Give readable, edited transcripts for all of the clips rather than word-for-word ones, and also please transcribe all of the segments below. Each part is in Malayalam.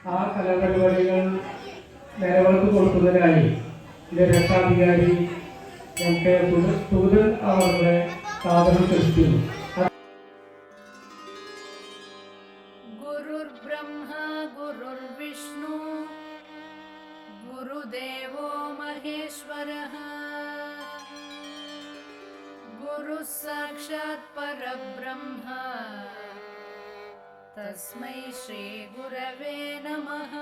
ആ കലാപരിപാടികൾ നേരവർക്ക് കൊടുക്കുന്നതിനായി ഇതിന്റെ രക്ഷാധികാരി ഞങ്ങൾക്ക് തൂതൻ അവരുടെ സാധനം സൃഷ്ടിക്കുന്നു. गुरुर्ब्रह्मा गुरुर्विष्णु गुरुदेवो महेश्वरः गुरुः साक्षात् परब्रह्म तस्मै श्री गुरवे नमः।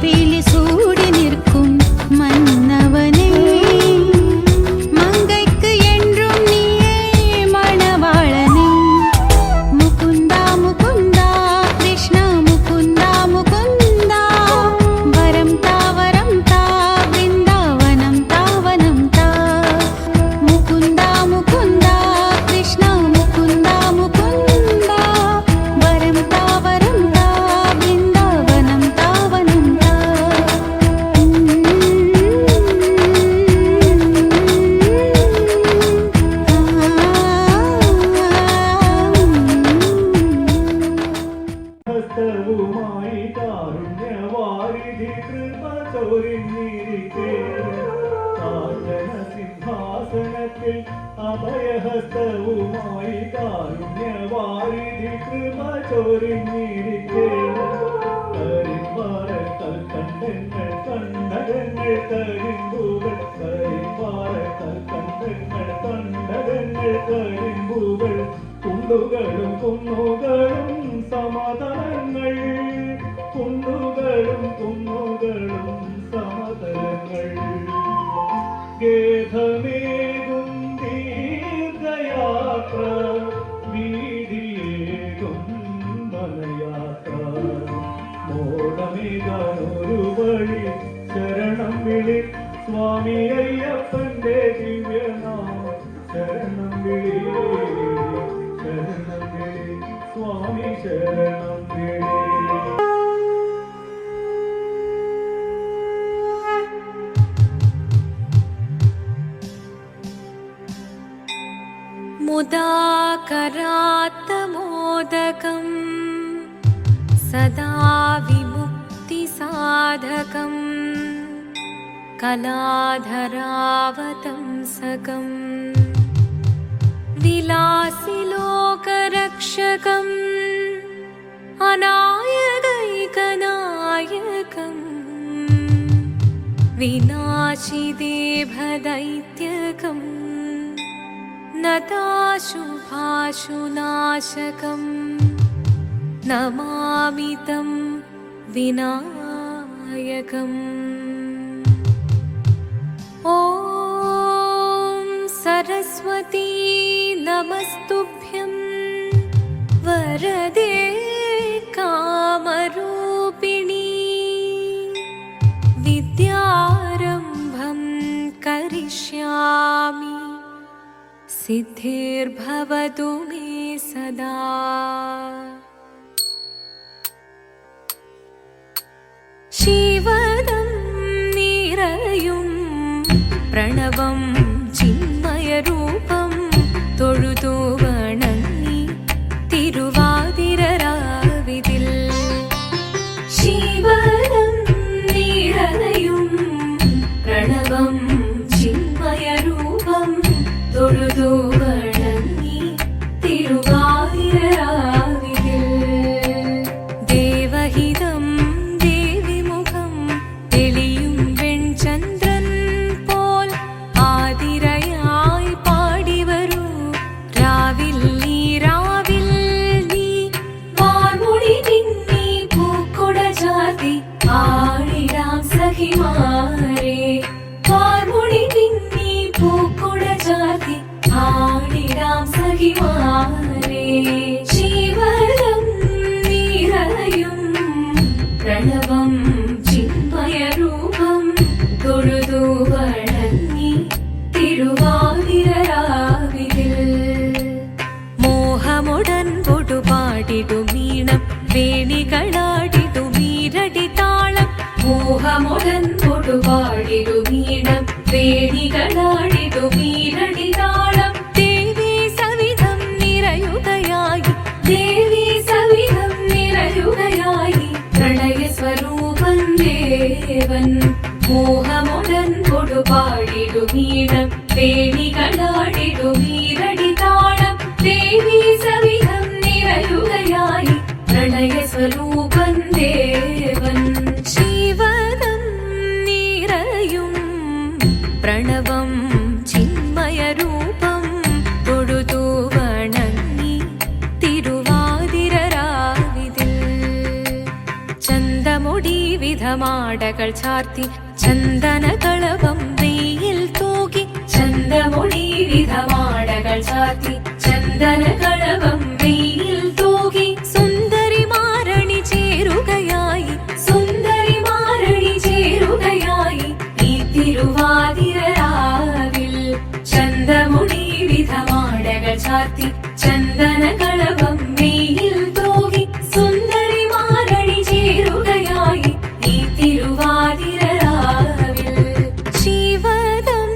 மார்பில் சூடி நிற்கும் மன்னவனே மங்கைக்கு என்றும் நீயே மணவாளனே முகுந்தா முகுந்தா கிருஷ்ணா முகுந்தா முகுந்தா வரம் தா பிருந்தாவனம் தாவனம் தா முகுந்தா முகுந்தா கிருஷ்ணா முகுந்தா முகுந்தா வரம் தா பிருந்தாவனம் தாவனம் தா ഹസ്തവുമായി കാരുണ്യവാരിധി കൃപ ചൊരിഞ്ഞിരിക്കേ കാഞ്ചന സിംഹാസനത്തിൽ അഭയഹസ്തവുമായി കാരുണ്യവാരിധി കൃപ ചൊരിഞ്ഞിരിക്കേ കരിമ്പാറ കൽക്കണ്ടങ്ങൾ കണ്ടകങ്ങൾ കരിമ്പുകൾ കരിമ്പാറ കൽക്കണ്ടങ്ങൾ കണ്ടകങ്ങൾ കരിമ്പുകൾ കുണ്ടുകളും കുന്നുകളും സമതലങ്ങൾ കുണ്ടുകളും കുന്നുകളും സമതലങ്ങൾ ഗേധമേകും ദീർഘയാത്ര വീതിയേകും വനയാത്ര മോഹമേകാനൊരു വഴി ശരണം വിളി സ്വാമി അയ്യപ്പന്റെ ദിവ്യനാമം ശരണം വിളി ശരണം വിളി സ്വാമി ശരണം വിളി मुदाकरात्तमोदकं सदा विमुक्तिसाधकं कलाधरावतंसकं विलासिलोकरक्षकम् अनायकैकनायकम् विनाशिदेभदैत्यकम् नताशुभाशुनाशकं नमामि तं विनायकम् ॐ सरस्वती नमस्तुभ्यं वरदे कामरूपिणी विद्यारम्भं करिष्यामि सिद्धिर्भवतु मे सदा शिवदं निरयुं प्रणवं चिन्मयरूपं തൊഴുതു വണങ്ങി തിരുവാതിരരാവിതിൽ ശിവനം നിറയും പ്രണവം ചിന്മയരൂപം തൊഴുതു വണങ്ങി തിരുവാതിരരാവിതിൽ ദേവഹിതം ദേവിമുഖം തെളിയും വെൺചന്ദ്രൻ പോൽ ആതിരയായി പാടിവരൂ രാവിൽ നീ വാർമുടി നിന്നി പൂക്കുട ചാർത്തി ആടിടാം സഖിമാരെ വാർമുടി നിന്നി പൂക്കുട ചാർത്തി ആടിടാം സഖിമാരെ ശിവനം നിറയും പ്രണവം ചിന്മയരൂപം തൊഴുതു വണങ്ങി തിരുവാതിരരാവിതിൽ മോഹമുടൻ പൊടുപാടിടുമീണം വേണികളാടിടുമീരടി താളം മോഹമുടൻ പൊടുപാടിടുമീണം വേണികളാടിടുമീരടി താളം ദേവി സവിധം നിറയുകയായി ദേവി സവിധം നിറയുകയായി പ്രണയ സ്വരൂപൻ ദേവൻ മോഹമുടൻ കൊടുപാടിടുമീണം വേണികളാടിടുമീരടി താളം ദേവി സവിധം നിറയുകയായി പ്രണയ സ്വരൂപൻ ദേവൻ ശിവനം നിറയും പ്രണവം ചിന്മയരൂപം തൊഴുതു വണങ്ങി തിരുവാതിരരാവിതിൽ ചന്തമുടി വിധമാ പാടകൾ ചാർത്തി ചന്ദനകളവം വെയിൽ തൂകി ചന്ദമൊഴി വിധമാടകൾ ചാർത്തി ചന്ദനകളവം വെയിൽ തൂകി സുന്ദരിമാരണി ചേരുകയായി സുന്ദരിമാരണി ചേരുകയായി ഈ തിരുവാതിരരാവിൽ ചന്ദമൊഴി വിധമാടകൾ ചാർത്തി ചന്ദനകളവം വെയിൽ തൂകി സുന്ദരിമാരണി ചേരുകയായി ഈ തിരുവാതിരരാവിൽ ശിവദം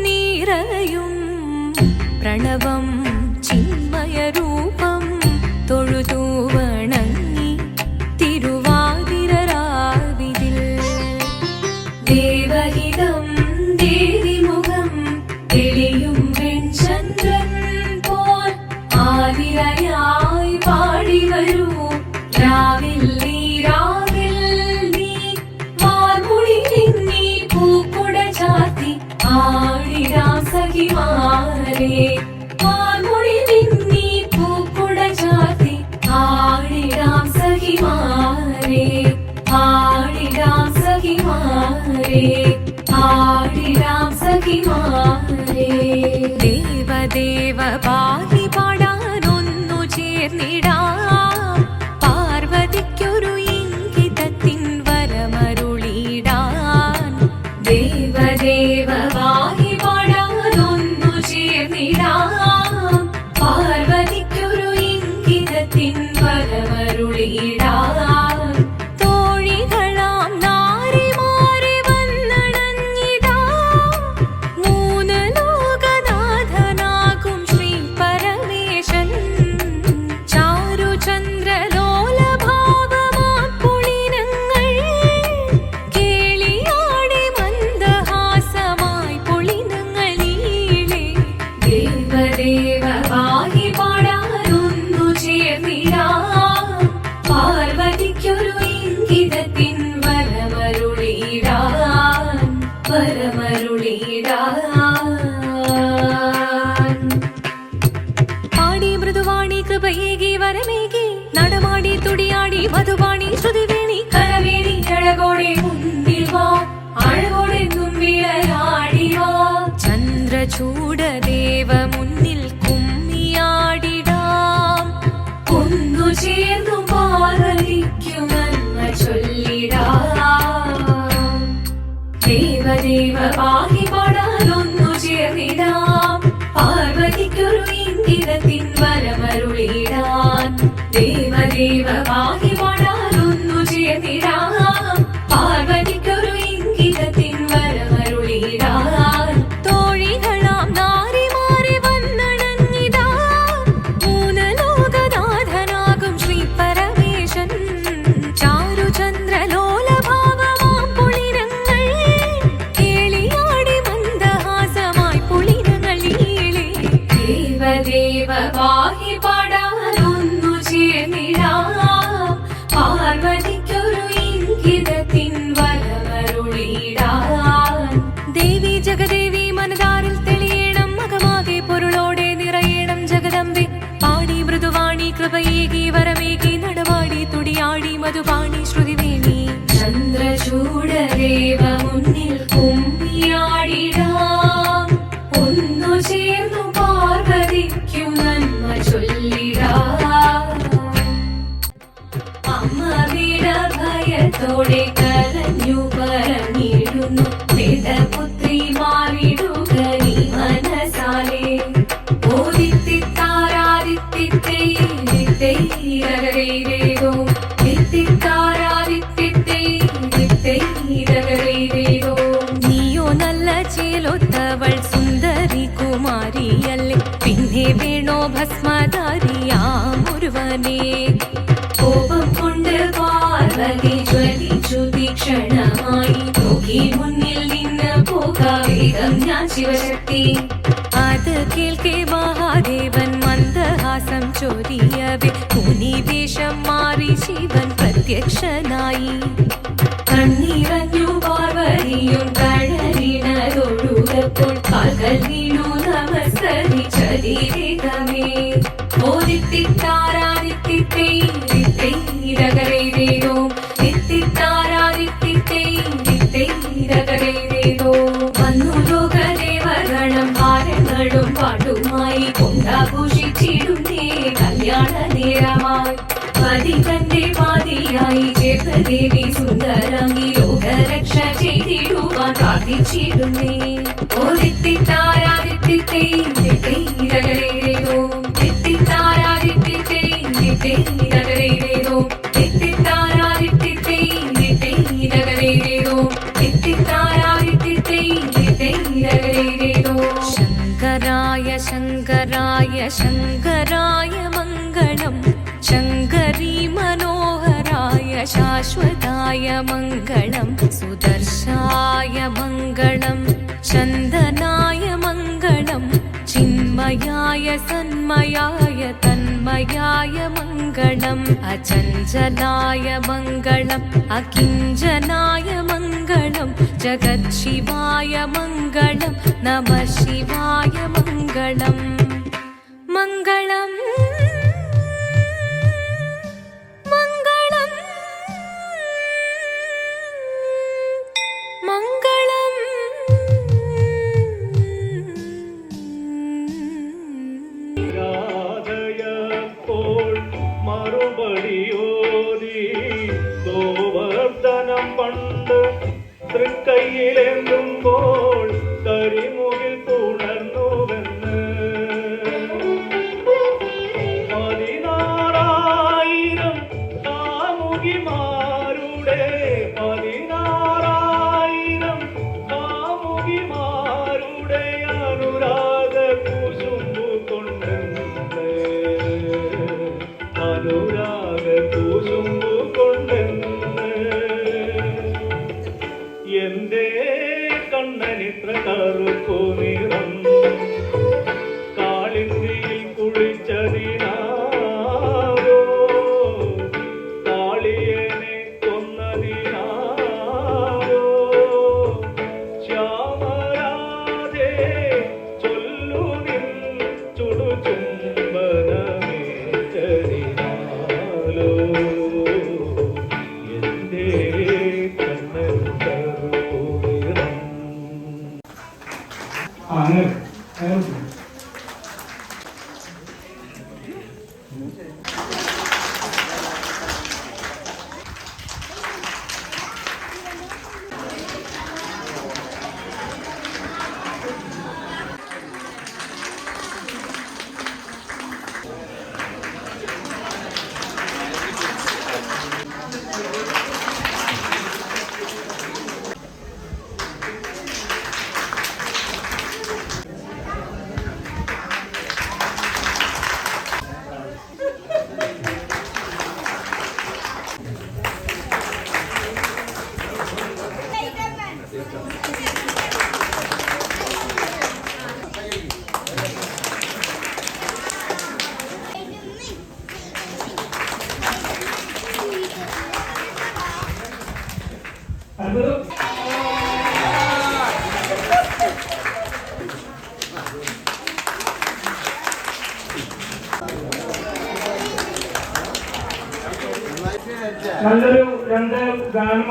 നിറയും പ്രണവം ചിന്മയരൂപം തൊഴുതു വണങ്ങി തിരുവാതിരരാവിതിൽ ദേവഹിതം ദേവിമുഖം തെളിയും വെൺചന്ദ്രൻ പോൽ ആതിരയായി പാടി വരൂ രാവിൽ നീ രാവിൽ നീ വാർമുടി നിന്നി പൂക്കുട ചാത്തി ആടിടാം സഖിമാരെ വാർമുടി നിന്നി പൂക്കുട ചാത്തി ആടിടാം സഖിമാരെ ആടിടാം സഖിമാരെ ആടിടാം സഖിമാരെ ദേവദേവ പാടി പാടാനൊന്നു ചേർന്നിടാം പാർവതിക്കൊരു ഇംഗിതത്തിൻ വരമരുളിടാൻ ദേവദേവ പാടി പാടാനൊന്നു ചേർന്നിടാം പാർവതിക്കൊരു ഇംഗിതത്തിൻ വരമരുളിടാൻ തോഴികളാം നാരിമാരെ വന്നണഞ്ഞിടാ മൂന്ന് ലോകനാഥനാകും ശ്രീ പരമേശൻ ചാരുചന്ദ്രലോലഭാവമാം പുളിനങ്ങൾ കേളിയാടി മന്ദഹാസമായി പുളിനങ്ങൾ നീളെ ദേവദേവ വാഹി പാടാനൊന്നു ചേർന്നിടാം പാർവതിക്കൊരു ഇംഗിതത്തിൻ വരമരുളിടാൻ വരമരുളിടാൻ പാടി മൃദുവാണി കൃപയേകി വരമേകി നടമാടി തുടിയാടി മധുവാണി ശ്രുതിവേണി കരവേണി അഴകോടെ മുന്നിൽ വാ അഴകോടെന്നും വിളയാടി വാ ചന്ദ്രചൂഡദേവ മുന്നിൽ കുമ്മിയാടിടാം ഒന്നു ചേർന്നു പാർവതിക്കു നന്മ ചൊല്ലിടാം ദേവദേവ പാഹി പാടാനൊന്നു ചേർന്നിടാം പാർവതിക്കൊരു ഇംഗിതത്തിൻ വരമരുളിടാൻ ദേവദേവ പാഹി പാടാനൊന്നു ചേർന്നിടാം പാർവതിക്കൊരു ഇംഗിതത്തിൻ വരമരുളിടാൻ തോഴികളാം നാരിമാരെ വന്നണഞ്ഞിതാ മൂന്ന് ലോകനാഥനാകും ശ്രീ പരമേശൻ ചാരുചന്ദ്രലോലഭാവമാം പുളിനങ്ങൾ കേളിയാടി മന്ദഹാസമായി പുളിനങ്ങൾ നീളെ ദേവദേവ പാഹി പാടാനൊന്നു ചേർന്നിടാം പാർവതിക്കൊരു ഇംഗിതത്തിൻ വരമരുളിടാൻ ദേവി ജഗദേവി മനതാരിൽ തെളിയണം മകമാകെ പൊരുളോടെ നിറയണം ജഗദമ്പെ പാടി മൃദുവാണി കൃപയേകി വരമേകി നടവാടി തുടിയാടി മധുവാണി ശ്രുതിവേണി ചന്ദ്രചൂഡദേവ മുന്നിൽ കുമ്മിയാടിടാം ഒന്നു ചേർന്നു പാർവതിക്കു നന്മ ചൊല്ലിടാം അമ്മ വീര ഭയത്തോടെ കരഞ്ഞു പറഞ്ഞിടുന്നു വേദപുത്രി മാറിടുക നീ മനസാലെ ഓദിത്തിത്താരാദിത്തിത്തേരകരേരേതോ ദിത്തിത്താരാദിത്തിത്തേരകരേരേതോ നീയോ നല്ല ചേലൊത്തവൾ സുന്ദരി കുമാരിയല്ലേ പിന്നെ വേണോ ഭസ്മധാരിയാമൊരുവനെ കോപം കൊണ്ട് പാർവതി ജ്വലിച്ചു തീക്ഷണമായി നോക്കി മുന്നിൽ നിന്ന് പോകാവേഗം ഞാൻ ശിവശക്തി അത് കേൾക്കെ മഹാദേവൻ മന്ദഹാസം ചൊരിയവേ മുനിവേഷം മാറി ശിവൻ പ്രത്യക്ഷനായി കണ്ണീറഞ്ഞു പാർവതിയും കഴലിനതൊഴുകപ്പോൾ പകൽ വീണു നമസ്കരിച്ചതിരേകമേ ഓദിത്തിത്താരാദിത്തിത്തൈ ദിത്തൈരകരൈരേരോ ദിത്തിത്താരാദിത്തിത്തൈ കല്യാണ നേരമായി പതി തന്റെ പാതിയായി ചേർത്ത ദേവി സുന്ദരാംഗി ലോകരക്ഷ ചെയ്തിടുവാൻ പ്രാർത്ഥിച്ചിടുന്നേ ഓരിത്തിത്താരാദിത്തിത്തേരോ ശങ്കരായ ശങ്കരായ ശങ്കരായ മംഗളം ശങ്കരീ മനോഹരായ ശാശ്വതായ മംഗളം സുദർശായ മംഗളം ചന്ദനായ മംഗളം ചിന്മയായ സന്മയായ തന്മയായ മംഗളം അചഞ്ചലായ മംഗളം അകിഞ്ചനായ മംഗളം ജഗത്ശിവായ മംഗളം നമഃ ശിവായ മംഗളം മംഗളം മംഗളം മംഗളം രാധയപ്പോൾ മറുപടിയോതി ഗോവർദ്ധനം പണ്ട് തൃക്കൈയിലെന്തുമ്പോൾ കരിമുകിൽ പുണർന്നുവെന്ന് 16,000 കാമുകിമാരുടെ 16,000 കാമുകിമാരുടെ അനുരാഗ കുസുമ്പു കൊണ്ടെന്ന് അനുരാഗ കുസുമ്പു കൊണ്ടെന്ന് എന്റെ കണ്ണനിത്ര കറുപ്പു നിറം കാളിന്തിയിൽ കുളിച്ചതിനാരോ കാളിയനെ കൊന്നതിനാരോ ശ്യാമരാധേ ചൊല്ലു നിൻ ചുടുചുംബനമേറ്റതിനാലോ എന്റെ കണ്ണൻ കറുപ്പു നിറം. അങ്ങനെ നല്ലൊരു രണ്ട് ഗാനം